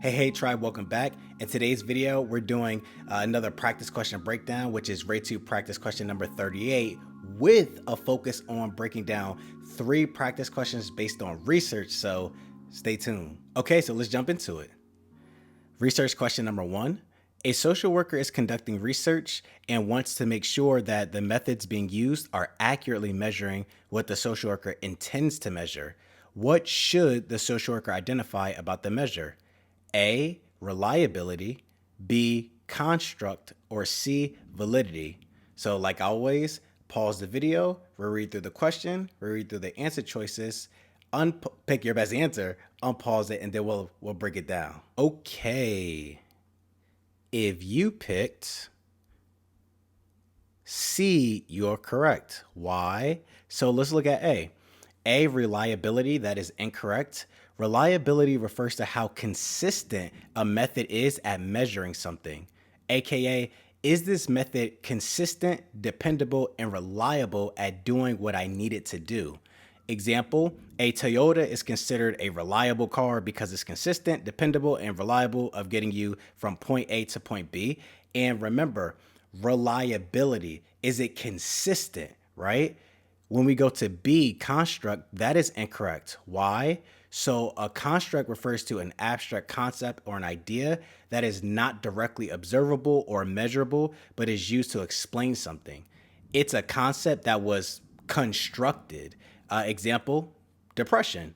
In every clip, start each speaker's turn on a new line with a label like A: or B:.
A: Hey tribe, welcome back. In today's video, we're doing another practice question breakdown, which is RayTube practice question number 38, with a focus on breaking down 3 practice questions based on research, so stay tuned. Okay, so let's jump into it. Research question number 1. A social worker is conducting research and wants to make sure that the methods being used are accurately measuring what the social worker intends to measure. What should the social worker identify about the measure? A, reliability, B, construct, or C, validity. So like always, pause the video, reread through the question, reread through the answer choices, pick your best answer, unpause it, and then we'll break it down. Okay. If you picked C, you're correct. Why? So let's look at A. A, reliability, that is incorrect. Reliability refers to how consistent a method is at measuring something, aka, is this method consistent, dependable, and reliable at doing what I need it to do? Example, a Toyota is considered a reliable car because it's consistent, dependable, and reliable of getting you from point A to point B. And remember, reliability, is it consistent, right? When we go to B, construct, that is incorrect. Why? So a construct refers to an abstract concept or an idea that is not directly observable or measurable, but is used to explain something. It's a concept that was constructed. Example, depression.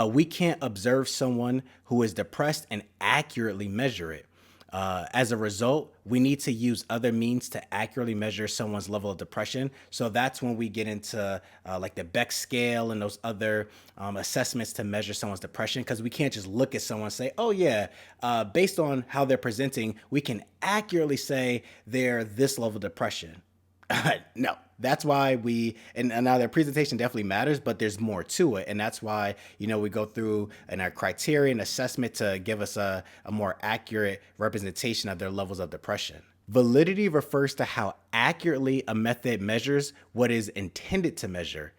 A: We can't observe someone who is depressed and accurately measure it. As a result, we need to use other means to accurately measure someone's level of depression. So that's when we get into like the Beck scale and those other assessments to measure someone's depression, because we can't just look at someone and say, oh yeah, based on how they're presenting, we can accurately say they're this level of depression. No, that's why and now their presentation definitely matters, but there's more to it. And that's why, we go through in our criteria and assessment to give us a more accurate representation of their levels of depression. Validity refers to how accurately a method measures what is intended to measure.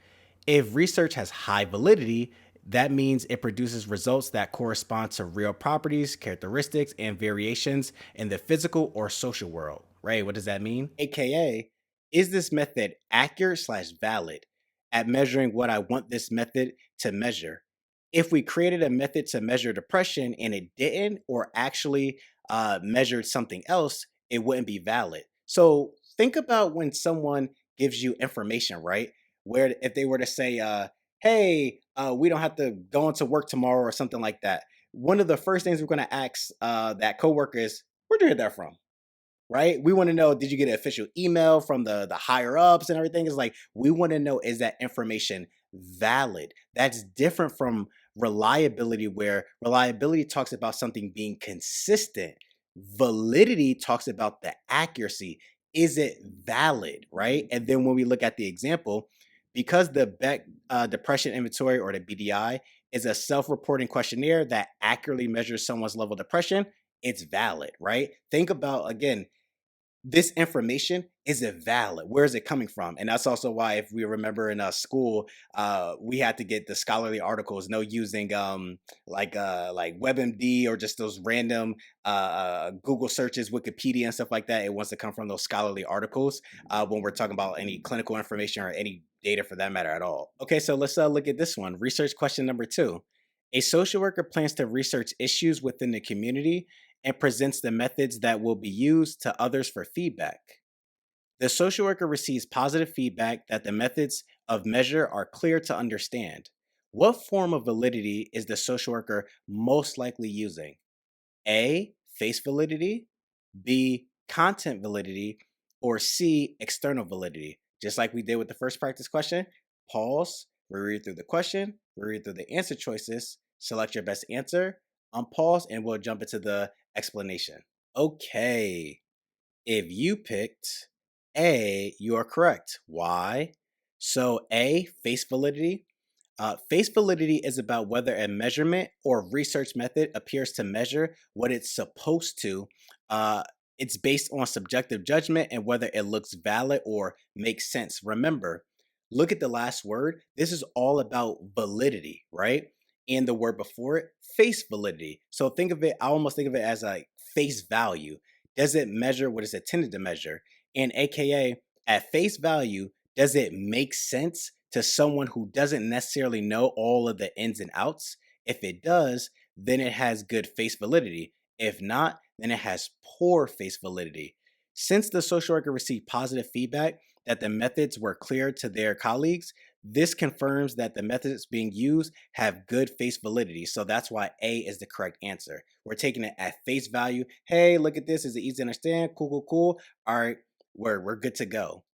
A: If research has high validity, that means it produces results that correspond to real properties, characteristics, and variations in the physical or social world. Right? What does that mean? AKA, is this method accurate/valid at measuring what I want this method to measure? If we created a method to measure depression and it didn't, or actually measured something else, it wouldn't be valid. So think about when someone gives you information, right? Where if they were to say, hey, we don't have to go into work tomorrow or something like that. One of the first things we're going to ask that coworker is, where'd you get that from? Right? We want to know, did you get an official email from the higher ups and everything? Is like, we want to know, is that information valid? That's different from reliability, where reliability talks about something being consistent. Validity talks about the accuracy. Is it valid? Right? And then when we look at the example, because the Beck Depression Inventory, or the BDI, is a self-reporting questionnaire that accurately measures someone's level of depression, it's valid, right? Think about, again, this information, is it valid? Where is it coming from? And that's also why, if we remember in school, we had to get the scholarly articles, no using like WebMD or just those random Google searches, Wikipedia and stuff like that. It wants to come from those scholarly articles when we're talking about any clinical information or any data for that matter at all. Okay, so let's look at this one. Research question number 2. A social worker plans to research issues within the community and presents the methods that will be used to others for feedback. The social worker receives positive feedback that the methods of measure are clear to understand. What form of validity is the social worker most likely using? A, face validity, B, content validity, or C, external validity? Just like we did with the first practice question, pause, reread through the question, reread through the answer choices, select your best answer, unpause, and we'll jump into the explanation. Okay, if you picked A, you are correct. Why? So A, face validity. Face validity is about whether a measurement or research method appears to measure what it's supposed to. It's based on subjective judgment and whether it looks valid or makes sense. Remember, look at the last word. This is all about validity, right? and the word before it, face validity. So think of it, I almost think of it as like face value. Does it measure what it's intended to measure? And AKA, at face value, does it make sense to someone who doesn't necessarily know all of the ins and outs? If it does, then it has good face validity. If not, then it has poor face validity. Since the social worker received positive feedback that the methods were clear to their colleagues, this confirms that the methods being used have good face validity. So that's why A is the correct answer. We're taking it at face value. Hey, look at this. Is it easy to understand? Cool, cool, cool. All right, we're good to go.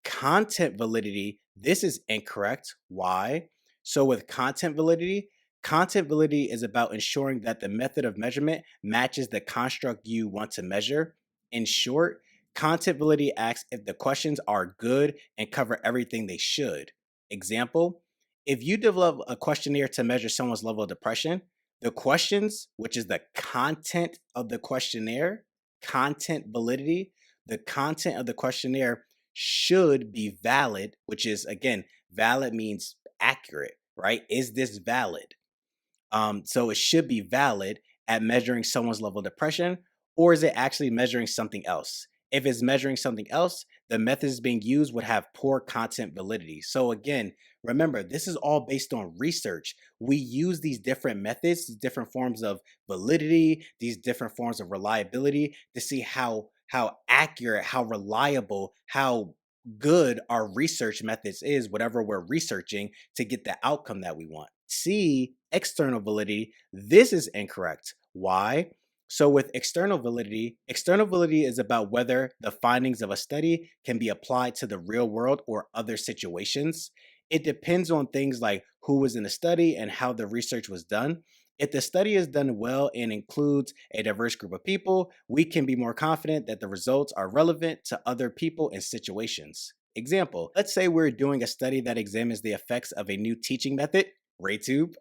A: Content validity, this is incorrect. Why? So with content validity is about ensuring that the method of measurement matches the construct you want to measure. In short, content validity asks if the questions are good and cover everything they should. Example, if you develop a questionnaire to measure someone's level of depression, the questions, which is the content of the questionnaire, content validity, the content of the questionnaire should be valid, which is again, valid means accurate, right? Is this valid? So it should be valid at measuring someone's level of depression, or is it actually measuring something else? If it's measuring something else, the methods being used would have poor content validity. So again, remember, this is all based on research. We use these different methods, these different forms of validity, these different forms of reliability to see how accurate, how reliable, how good our research methods is, whatever we're researching to get the outcome that we want. C, external validity. This is incorrect. Why? So, with external validity is about whether the findings of a study can be applied to the real world or other situations. It depends on things like who was in the study and how the research was done. If the study is done well and includes a diverse group of people, we can be more confident that the results are relevant to other people and situations. Example, let's say we're doing a study that examines the effects of a new teaching method, RayTube,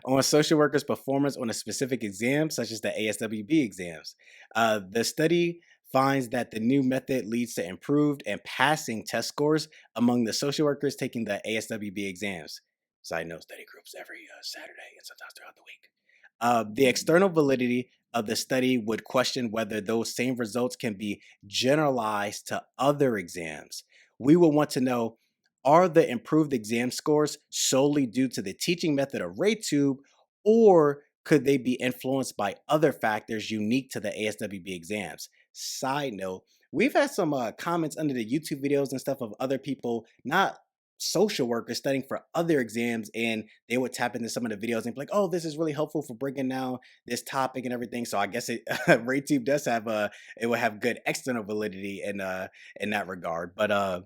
A: on social workers' performance on a specific exam, such as the ASWB exams. The study finds that the new method leads to improved and passing test scores among the social workers taking the ASWB exams. Side note, study groups every Saturday and sometimes throughout the week. The external validity of the study would question whether those same results can be generalized to other exams. We will want to know, are the improved exam scores solely due to the teaching method of RayTube, or could they be influenced by other factors unique to the ASWB exams? Side note, we've had some comments under the YouTube videos and stuff of other people, not social workers, studying for other exams, and they would tap into some of the videos and be like, oh, this is really helpful for breaking down this topic and everything. So I guess it RayTube does have it will have good external validity in that regard. But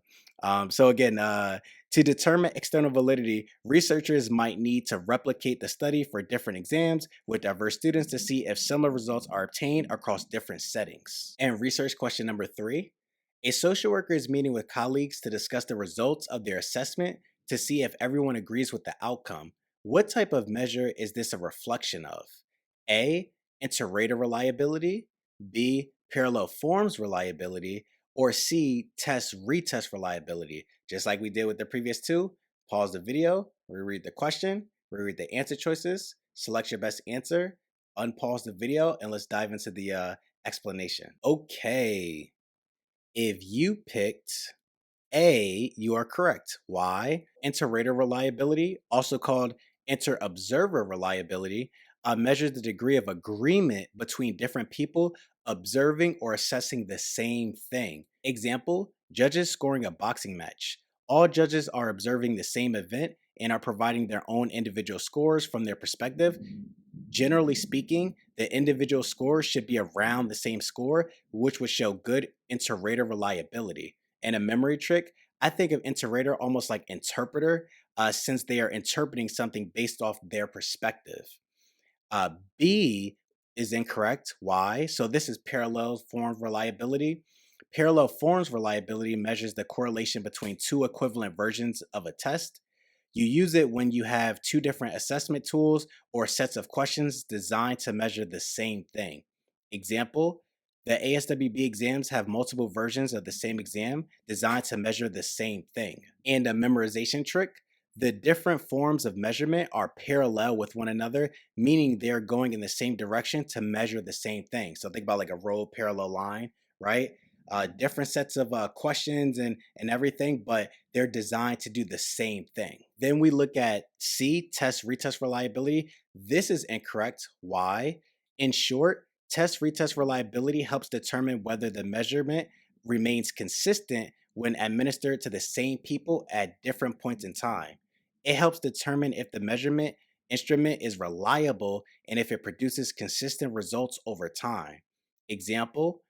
A: so again, to determine external validity, researchers might need to replicate the study for different exams with diverse students to see if similar results are obtained across different settings. And research question number 3, a social worker is meeting with colleagues to discuss the results of their assessment to see if everyone agrees with the outcome. What type of measure is this a reflection of? A, inter-rater reliability, B, parallel forms reliability, or C, test retest reliability. Just like we did with the previous two, pause the video, reread the question, reread the answer choices, select your best answer, unpause the video, and let's dive into the explanation. Okay, if you picked A, you are correct. Why? Inter-rater reliability, also called inter-observer reliability, measures the degree of agreement between different people observing or assessing the same thing. Example, judges scoring a boxing match. All judges are observing the same event and are providing their own individual scores from their perspective. Generally speaking, the individual scores should be around the same score, which would show good inter-rater reliability. And a memory trick, I think of inter-rater almost like interpreter, since they are interpreting something based off their perspective. Uh, B is incorrect. Why? So this is parallel forms reliability. Parallel forms reliability measures the correlation between two equivalent versions of a test. You use it when you have two different assessment tools or sets of questions designed to measure the same thing. Example, the ASWB exams have multiple versions of the same exam designed to measure the same thing. And a memorization trick, The different forms of measurement are parallel with one another, meaning they're going in the same direction to measure the same thing. So think about like a road parallel line, right? Different sets of questions and everything, but they're designed to do the same thing. Then we look at C, test retest reliability. This is incorrect. Why? In short, test retest reliability helps determine whether the measurement remains consistent when administered to the same people at different points in time. It helps determine if the measurement instrument is reliable and if it produces consistent results over time. Example,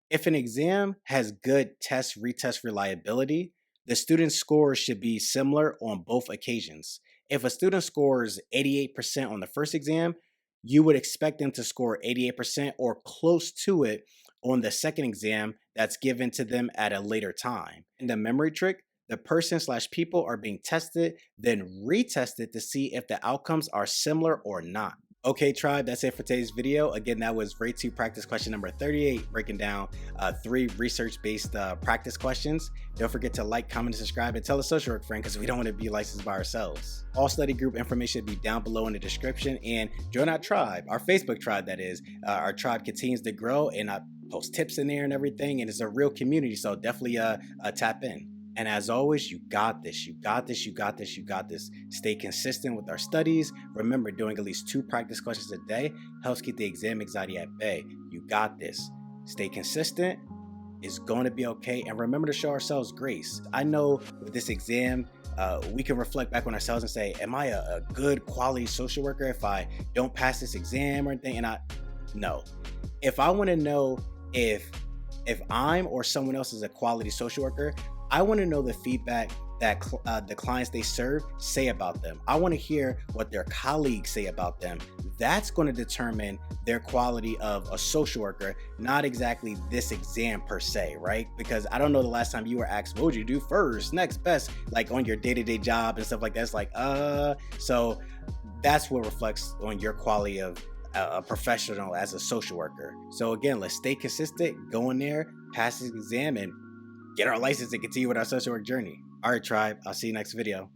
A: if an exam has good test retest reliability, the student's scores should be similar on both occasions. If a student scores 88% on the first exam, you would expect them to score 88% or close to it on the second exam that's given to them at a later time. In the memory trick, the person slash people are being tested, then retested to see if the outcomes are similar or not. Okay, tribe, that's it for today's video. Again, that was RayTube practice question number 38, breaking down 3 research-based practice questions. Don't forget to like, comment, and subscribe, and tell a social work friend because we don't want to be licensed by ourselves. All study group information will be down below in the description, and join our tribe, our Facebook tribe, that is. Our tribe continues to grow, and I post tips in there and everything, and it's a real community, so definitely tap in. And as always, you got this, you got this, you got this, you got this. Stay consistent with our studies. Remember, doing at least 2 practice questions a day helps keep the exam anxiety at bay. You got this. Stay consistent. It's going to be okay. And remember to show ourselves grace. I know with this exam, we can reflect back on ourselves and say, am I a good quality social worker if I don't pass this exam or anything? And no. If I want to know if I'm or someone else is a quality social worker, I want to know the feedback that the clients they serve say about them. I want to hear what their colleagues say about them. That's going to determine their quality of a social worker, not exactly this exam per se, right? Because I don't know the last time you were asked, what would you do first, next best, like on your day-to-day job and stuff like that. It's like, so that's what reflects on your quality of a professional as a social worker. So again, let's stay consistent, go in there, pass this exam, and get our license and continue with our social work journey. All right, tribe, I'll see you next video.